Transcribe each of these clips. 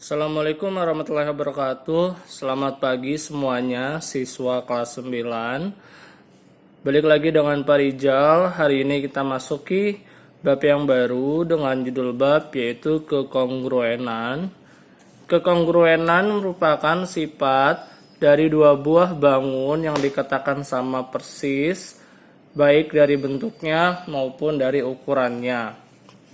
Assalamualaikum warahmatullahi wabarakatuh. Selamat pagi semuanya, siswa kelas 9. Balik lagi dengan Pak Rijal. Hari ini kita masuki bab yang baru dengan judul bab yaitu kekongruenan. Kekongruenan merupakan sifat dari dua buah bangun yang dikatakan sama persis, baik dari bentuknya maupun dari ukurannya.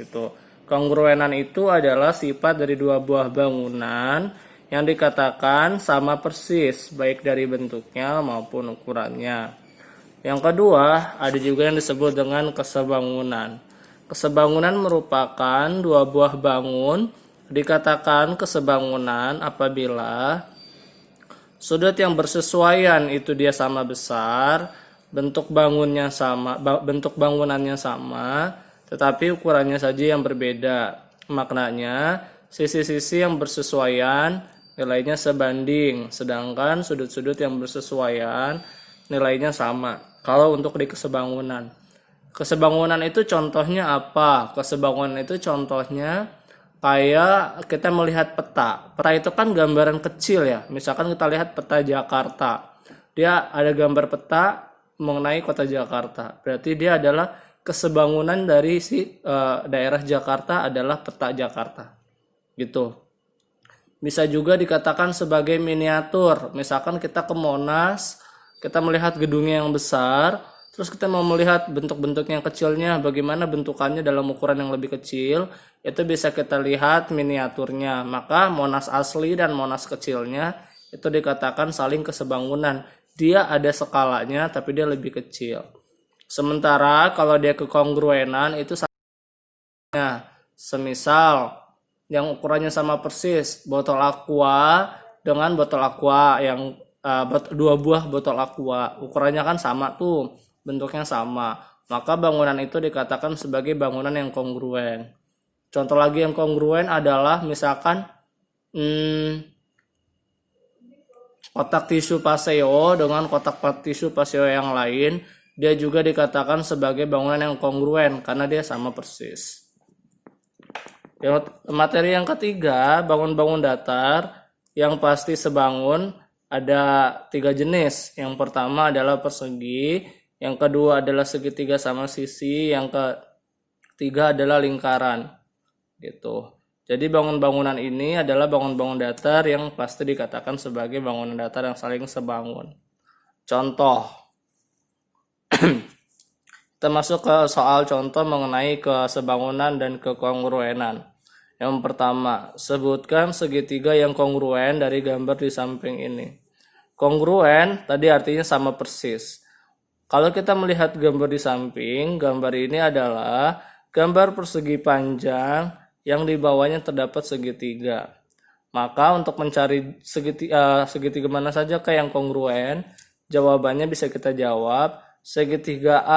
Gitu. Kongruenan itu adalah sifat dari dua buah bangunan yang dikatakan sama persis, baik dari bentuknya maupun ukurannya. Yang kedua, ada juga yang disebut dengan kesebangunan. Kesebangunan merupakan dua buah bangun, dikatakan kesebangunan apabila sudut yang bersesuaian itu dia sama besar, bentuk bangunannya sama, tetapi ukurannya saja yang berbeda. Maknanya, sisi-sisi yang bersesuaian nilainya sebanding, sedangkan sudut-sudut yang bersesuaian nilainya sama. Kalau untuk di kesebangunan. Kesebangunan itu contohnya apa? Kesebangunan itu contohnya kayak kita melihat peta. Peta itu kan gambaran kecil ya. Misalkan kita lihat peta Jakarta. Dia ada gambar peta mengenai kota Jakarta. Berarti dia adalah kesebangunan dari daerah Jakarta adalah peta Jakarta. Gitu. Bisa juga dikatakan sebagai miniatur. Misalkan kita ke Monas, kita melihat gedungnya yang besar, terus kita mau melihat bentuk-bentuk yang kecilnya, bagaimana bentukannya dalam ukuran yang lebih kecil, itu bisa kita lihat miniaturnya. Maka Monas asli dan Monas kecilnya itu dikatakan saling kesebangunan. Dia ada skalanya tapi dia lebih kecil. Sementara kalau dia kekongruenan itu semisal yang ukurannya sama persis, botol aqua dengan botol aqua yang dua buah botol aqua, ukurannya kan sama tuh, bentuknya sama, maka bangunan itu dikatakan sebagai bangunan yang kongruen. Contoh lagi yang kongruen adalah misalkan kotak tisu Paseo dengan kotak tisu Paseo yang lain, dia juga dikatakan sebagai bangunan yang kongruen karena dia sama persis. Materi yang ketiga, bangun-bangun datar yang pasti sebangun ada 3 jenis. Yang pertama adalah persegi, yang kedua adalah segitiga sama sisi, yang ketiga adalah lingkaran. Gitu. Jadi bangun-bangunan ini adalah bangun-bangun datar yang pasti dikatakan sebagai bangunan datar yang saling sebangun. Contoh. Kita masuk ke soal contoh mengenai kesebangunan dan kekongruenan. Yang pertama, sebutkan segitiga yang kongruen dari gambar di samping ini. Kongruen tadi artinya sama persis. Kalau kita melihat gambar di samping, gambar ini adalah gambar persegi panjang yang di bawahnya terdapat segitiga. Maka untuk mencari segitiga mana saja yang kongruen, jawabannya bisa kita jawab segitiga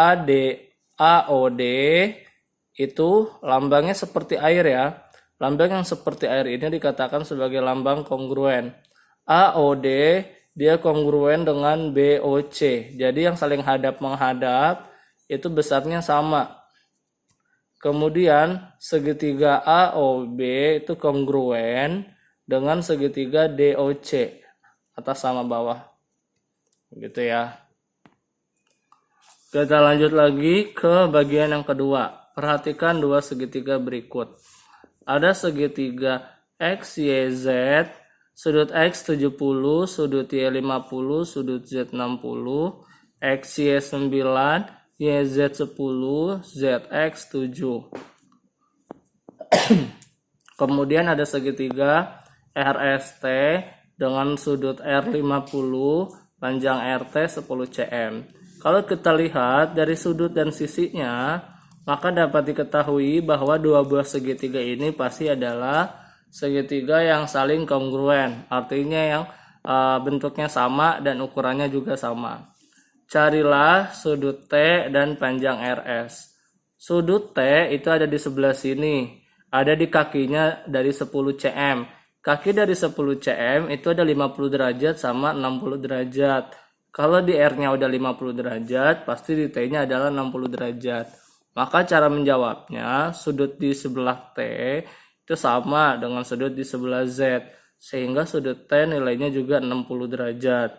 AOD itu lambangnya seperti air ya. Lambang yang seperti air ini dikatakan sebagai lambang kongruen. AOD dia kongruen dengan BOC. Jadi yang saling hadap menghadap itu besarnya sama. Kemudian segitiga AOB itu kongruen dengan segitiga DOC, atas sama bawah. Gitu ya. Kita lanjut lagi ke bagian yang kedua. Perhatikan dua segitiga berikut. Ada segitiga XYZ, sudut X 70, sudut Y 50, sudut Z 60, XY 9, YZ 10, ZX 7. Kemudian ada segitiga RST dengan sudut R 50, panjang RT 10 cm. Kalau kita lihat dari sudut dan sisinya, maka dapat diketahui bahwa dua buah segitiga ini pasti adalah segitiga yang saling kongruen. Artinya yang bentuknya sama dan ukurannya juga sama. Carilah sudut T dan panjang RS. Sudut T itu ada di sebelah sini. Ada di kakinya dari 10 cm. Kaki dari 10 cm itu ada 50 derajat sama 60 derajat. Kalau di R-nya udah 50 derajat, pasti di T-nya adalah 60 derajat. Maka cara menjawabnya, sudut di sebelah T itu itu sama dengan sudut di sebelah Z, sehingga sudut T nilainya juga 60 derajat.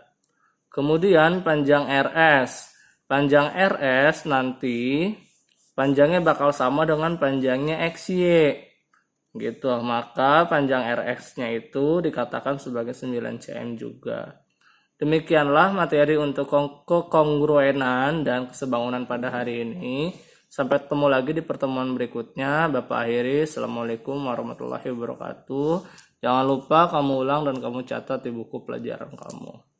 Kemudian panjang RS. Panjang RS nanti panjangnya bakal sama dengan panjangnya XY. Gitu, maka panjang RX-nya itu dikatakan sebagai 9 cm juga. Demikianlah materi untuk kekongruenan dan kesebangunan pada hari ini. Sampai ketemu lagi di pertemuan berikutnya. Bapak akhiri. Assalamualaikum warahmatullahi wabarakatuh. Jangan lupa kamu ulang dan kamu catat di buku pelajaran kamu.